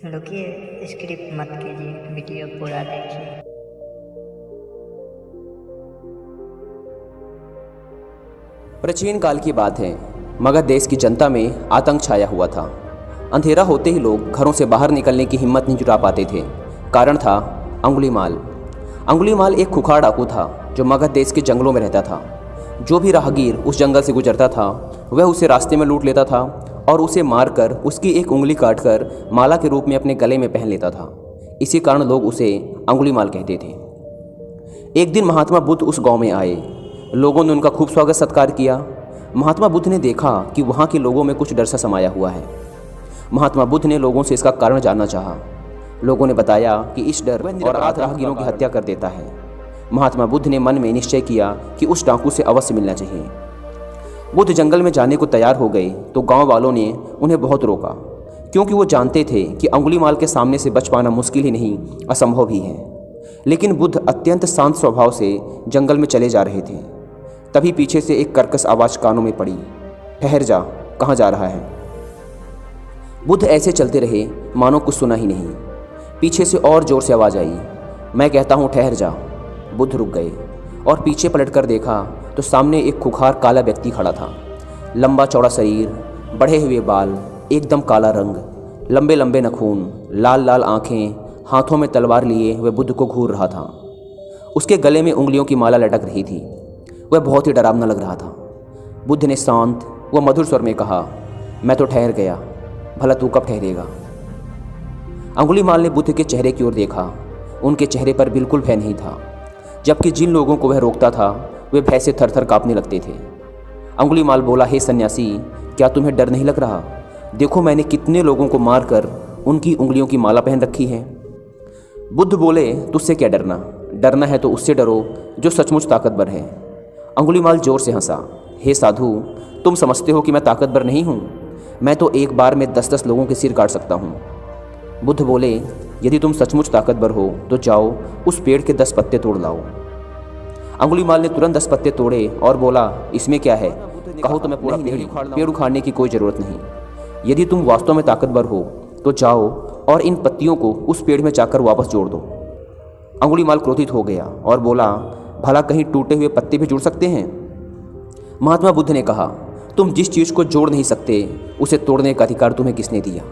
रुकिए, स्क्रिप्ट मत कीजिए, वीडियो पूरा देखिए। प्राचीन काल की बात है। मगध देश की जनता में आतंक छाया हुआ था। अंधेरा होते ही लोग घरों से बाहर निकलने की हिम्मत नहीं जुटा पाते थे। कारण था अंगुलीमाल। अंगुलीमाल एक खुखार डाकू था जो मगध देश के जंगलों में रहता था। जो भी राहगीर उस जंगल से गुजरता था वह उसे रास्ते में लूट लेता था और उसे मारकर उसकी एक उंगली काटकर माला के रूप में अपने गले में पहन लेता था। इसी कारण लोग उसे अंगुलीमाल कहते थे। एक दिन महात्मा बुद्ध उस गांव में आए। लोगों ने उनका खूब स्वागत सत्कार किया। महात्मा बुद्ध ने देखा कि वहाँ के लोगों में कुछ डर सा समाया हुआ है। महात्मा बुद्ध ने लोगों से इसका कारण जानना चाहा। लोगों ने बताया कि इस डर और राहगीरों की हत्या कर देता है। महात्मा बुद्ध ने मन में निश्चय किया कि उस डाकू से अवश्य मिलना चाहिए। बुद्ध जंगल में जाने को तैयार हो गए तो गांव वालों ने उन्हें बहुत रोका, क्योंकि वो जानते थे कि अंगुलीमाल के सामने से बच पाना मुश्किल ही नहीं असंभव ही है। लेकिन बुद्ध अत्यंत शांत स्वभाव से जंगल में चले जा रहे थे। तभी पीछे से एक कर्कश आवाज़ कानों में पड़ी, ठहर जा, कहाँ जा रहा है। बुद्ध ऐसे चलते रहे मानो कुछ सुना ही नहीं। पीछे से और जोर से आवाज़ आई, मैं कहता हूँ ठहर जा। बुद्ध रुक गए और पीछे पलटकर देखा तो सामने एक खुखार काला व्यक्ति खड़ा था। लंबा चौड़ा शरीर, बढ़े हुए बाल, एकदम काला रंग, लंबे लंबे नाखून, लाल लाल आँखें, हाथों में तलवार लिए वह बुद्ध को घूर रहा था। उसके गले में उंगलियों की माला लटक रही थी। वह बहुत ही डरावना लग रहा था। बुद्ध ने शांत व मधुर स्वर में कहा, मैं तो ठहर गया, भला तू कब ठहरेगा। अंगुलीमाल ने बुद्ध के चेहरे की ओर देखा। उनके चेहरे पर बिल्कुल भय नहीं था, जबकि जिन लोगों को वह रोकता था वे भय से थरथर कांपने लगते थे। अंगुलीमाल बोला, हे सन्यासी, क्या तुम्हें डर नहीं लग रहा? देखो मैंने कितने लोगों को मारकर उनकी उंगलियों की माला पहन रखी है। बुद्ध बोले, तुझसे क्या डरना? डरना है तो उससे डरो जो सचमुच ताकतवर है। अंगुलीमाल जोर से हंसा, हे साधु, तुम समझते हो कि मैं ताकतवर नहीं हूँ? मैं तो एक बार में 10-10 लोगों के सिर काट सकता हूँ। बुद्ध बोले, यदि तुम सचमुच ताकतवर हो तो जाओ उस पेड़ के 10 पत्ते तोड़ लाओ। अंगुलीमाल ने तुरंत 10 पत्ते तोड़े और बोला, इसमें क्या है? कहो तो मैं पूरा पेड़ उखाड़ने की कोई ज़रूरत नहीं। यदि तुम वास्तव में ताकतवर हो तो जाओ और इन पत्तियों को उस पेड़ में जाकर वापस जोड़ दो। अंगुलीमाल क्रोधित हो गया और बोला, भला कहीं टूटे हुए पत्ते भी जुड़ सकते हैं? महात्मा बुद्ध ने कहा, तुम जिस चीज़ को जोड़ नहीं सकते उसे तोड़ने का अधिकार तुम्हें किसने दिया?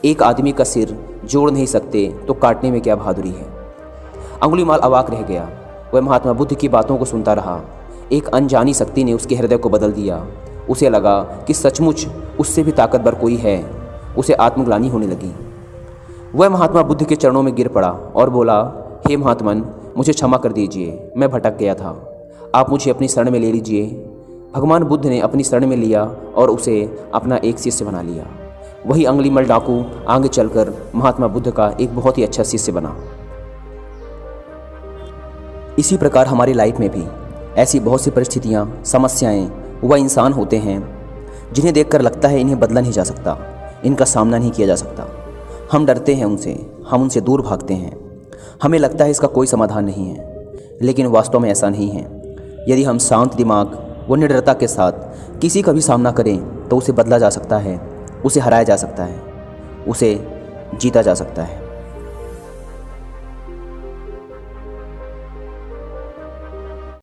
एक आदमी का सिर जोड़ नहीं सकते तो काटने में क्या बहादुरी है? अंगुलीमाल अवाक रह गया। वह महात्मा बुद्ध की बातों को सुनता रहा। एक अनजानी शक्ति ने उसके हृदय को बदल दिया। उसे लगा कि सचमुच उससे भी ताकतवर कोई है। उसे आत्मग्लानि होने लगी। वह महात्मा बुद्ध के चरणों में गिर पड़ा और बोला, हे महात्मन, मुझे क्षमा कर दीजिए, मैं भटक गया था। आप मुझे अपनी शरण में ले लीजिए। भगवान बुद्ध ने अपनी शरण में लिया और उसे अपना एक शिष्य बना लिया। वही अंगुलीमाल डाकू आगे चलकर महात्मा बुद्ध का एक बहुत ही अच्छा शिष्य बना। इसी प्रकार हमारी लाइफ में भी ऐसी बहुत सी परिस्थितियाँ, समस्याएं व इंसान होते हैं जिन्हें देखकर लगता है इन्हें बदला नहीं जा सकता, इनका सामना नहीं किया जा सकता। हम डरते हैं उनसे, हम उनसे दूर भागते हैं। हमें लगता है इसका कोई समाधान नहीं है, लेकिन वास्तव में ऐसा नहीं है। यदि हम शांत दिमाग व निडरता के साथ किसी का भी सामना करें तो उसे बदला जा सकता है, उसे हराया जा सकता है, उसे जीता जा सकता है।